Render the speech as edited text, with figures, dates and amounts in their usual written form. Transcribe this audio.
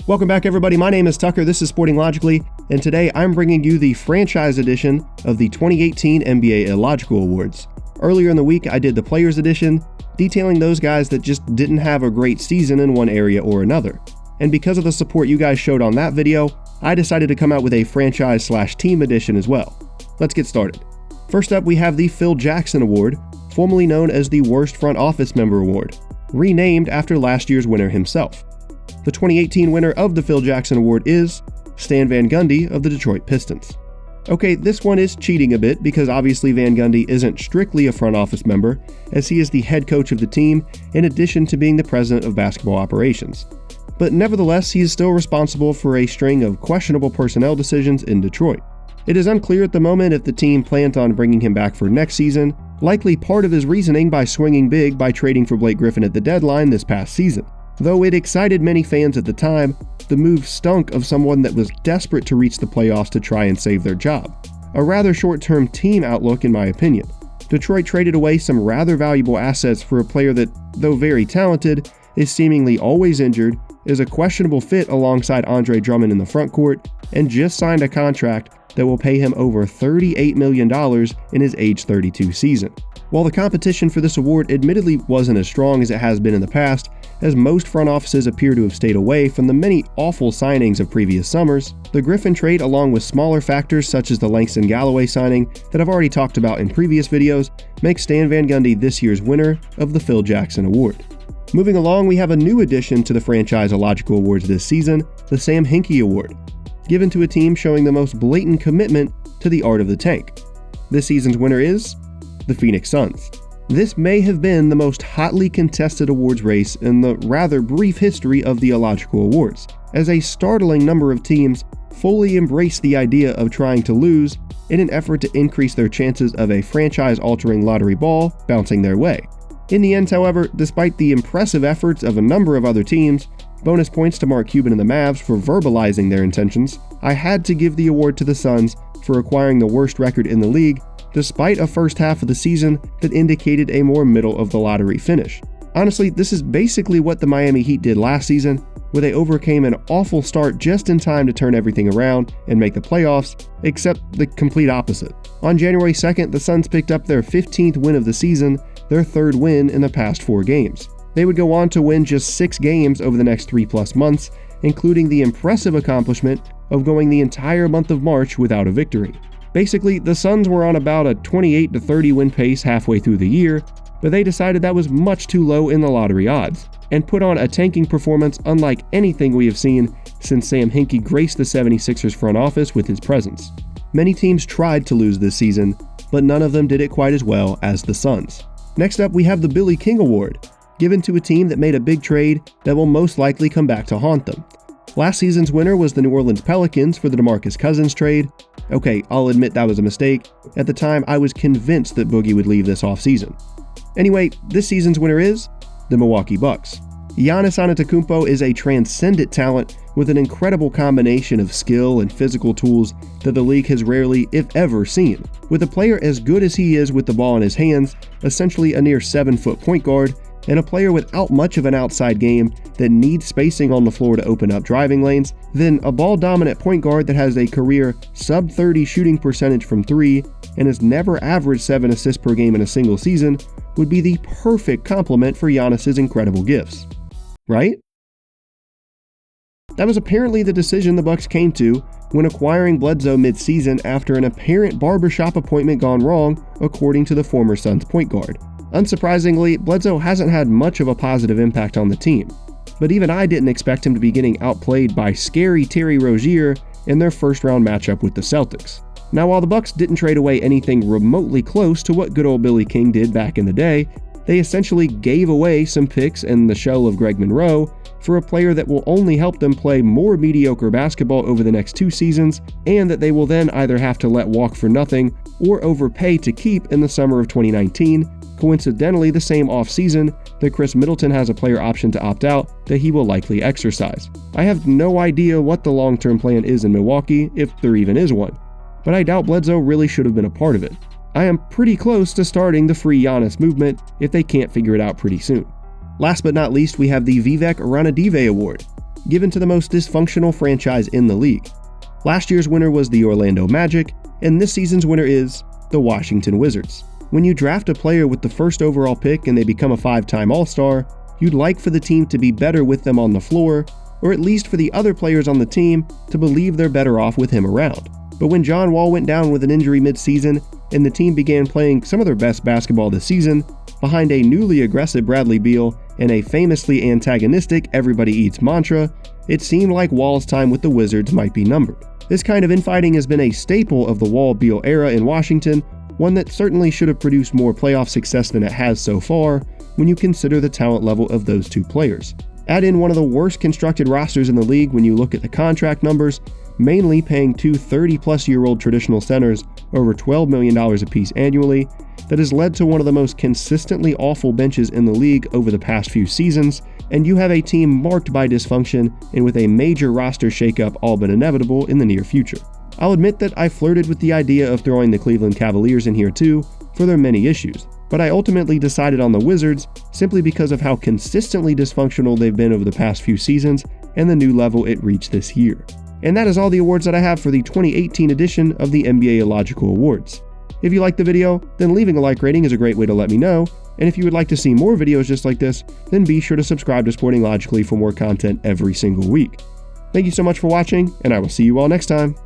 Welcome back, everybody. My name is Tucker. This is Sporting Logically, and today I'm bringing you the franchise edition of the 2018 NBA Illogical Awards. Earlier in the week, I did the Players Edition, detailing those guys that just didn't have a great season in one area or another. And because of the support you guys showed on that video, I decided to come out with a franchise/team edition as well. Let's get started. First up, we have the Phil Jackson Award, formerly known as the Worst Front Office Member Award, renamed after last year's winner himself. The 2018 winner of the Phil Jackson Award is Stan Van Gundy of the Detroit Pistons. Okay, this one is cheating a bit because obviously Van Gundy isn't strictly a front office member, as he is the head coach of the team in addition to being the president of basketball operations. But nevertheless, he is still responsible for a string of questionable personnel decisions in Detroit. It is unclear at the moment if the team plans on bringing him back for next season, likely part of his reasoning by swinging big by trading for Blake Griffin at the deadline this past season. Though it excited many fans at the time, the move stunk of someone that was desperate to reach the playoffs to try and save their job. A rather short-term team outlook in my opinion. Detroit traded away some rather valuable assets for a player that, though very talented, is seemingly always injured, is a questionable fit alongside Andre Drummond in the front court, and just signed a contract that will pay him over $38 million in his age 32 season. While the competition for this award admittedly wasn't as strong as it has been in the past, as most front offices appear to have stayed away from the many awful signings of previous summers, the Griffin trade, along with smaller factors such as the Langston Galloway signing that I've already talked about in previous videos, makes Stan Van Gundy this year's winner of the Phil Jackson Award. Moving along, we have a new addition to the franchise Illogical Awards this season, the Sam Hinkie Award, given to a team showing the most blatant commitment to the art of the tank. This season's winner is the Phoenix Suns. This may have been the most hotly contested awards race in the rather brief history of the Illogical Awards, as a startling number of teams fully embraced the idea of trying to lose in an effort to increase their chances of a franchise-altering lottery ball bouncing their way. In the end, however, despite the impressive efforts of a number of other teams, bonus points to Mark Cuban and the Mavs for verbalizing their intentions, I had to give the award to the Suns for acquiring the worst record in the league, despite a first half of the season that indicated a more middle-of-the-lottery finish. Honestly, this is basically what the Miami Heat did last season, where they overcame an awful start just in time to turn everything around and make the playoffs, except the complete opposite. On January 2nd, the Suns picked up their 15th win of the season, their third win in the past 4 games. They would go on to win just 6 games over the next 3+ months, including the impressive accomplishment of going the entire month of March without a victory. Basically, the Suns were on about a 28-30 win pace halfway through the year, but they decided that was much too low in the lottery odds, and put on a tanking performance unlike anything we have seen since Sam Hinkie graced the 76ers front office with his presence. Many teams tried to lose this season, but none of them did it quite as well as the Suns. Next up, we have the Billy King Award, given to a team that made a big trade that will most likely come back to haunt them. Last season's winner was the New Orleans Pelicans for the DeMarcus Cousins trade. Okay, I'll admit that was a mistake. At the time, I was convinced that Boogie would leave this offseason. Anyway, this season's winner is the Milwaukee Bucks. Giannis Antetokounmpo is a transcendent talent with an incredible combination of skill and physical tools that the league has rarely, if ever, seen. With a player as good as he is with the ball in his hands, essentially a near 7-foot point guard, and a player without much of an outside game that needs spacing on the floor to open up driving lanes, then a ball-dominant point guard that has a career sub-30 shooting percentage from 3 and has never averaged 7 assists per game in a single season would be the perfect complement for Giannis's incredible gifts. Right? That was apparently the decision the Bucks came to when acquiring Bledsoe mid-season after an apparent barbershop appointment gone wrong, according to the former Suns point guard. Unsurprisingly, Bledsoe hasn't had much of a positive impact on the team, but even I didn't expect him to be getting outplayed by scary Terry Rozier in their first-round matchup with the Celtics. Now, while the Bucks didn't trade away anything remotely close to what good old Billy King did back in the day, they essentially gave away some picks and the shell of Greg Monroe for a player that will only help them play more mediocre basketball over the next 2 seasons, and that they will then either have to let walk for nothing or overpay to keep in the summer of 2019, coincidentally the same offseason that Chris Middleton has a player option to opt out that he will likely exercise. I have no idea what the long-term plan is in Milwaukee, if there even is one, but I doubt Bledsoe really should have been a part of it. I am pretty close to starting the free Giannis movement if they can't figure it out pretty soon. Last but not least, we have the Vivek Ranadive Award, given to the most dysfunctional franchise in the league. Last year's winner was the Orlando Magic, and this season's winner is the Washington Wizards. When you draft a player with the first overall pick and they become a 5-time All-Star, you'd like for the team to be better with them on the floor, or at least for the other players on the team to believe they're better off with him around. But when John Wall went down with an injury mid-season and the team began playing some of their best basketball this season, behind a newly aggressive Bradley Beal and a famously antagonistic everybody eats mantra, it seemed like Wall's time with the Wizards might be numbered. This kind of infighting has been a staple of the Wall-Beal era in Washington, one that certainly should have produced more playoff success than it has so far when you consider the talent level of those two players. Add in one of the worst constructed rosters in the league when you look at the contract numbers, mainly paying two 30-plus-year-old traditional centers over $12 million apiece annually, that has led to one of the most consistently awful benches in the league over the past few seasons, and you have a team marked by dysfunction and with a major roster shakeup all but inevitable in the near future. I'll admit that I flirted with the idea of throwing the Cleveland Cavaliers in here too, for their many issues, but I ultimately decided on the Wizards simply because of how consistently dysfunctional they've been over the past few seasons and the new level it reached this year. And that is all the awards that I have for the 2018 edition of the NBA Illogical Awards. If you liked the video, then leaving a like rating is a great way to let me know, and if you would like to see more videos just like this, then be sure to subscribe to Sporting Logically for more content every single week. Thank you so much for watching, and I will see you all next time.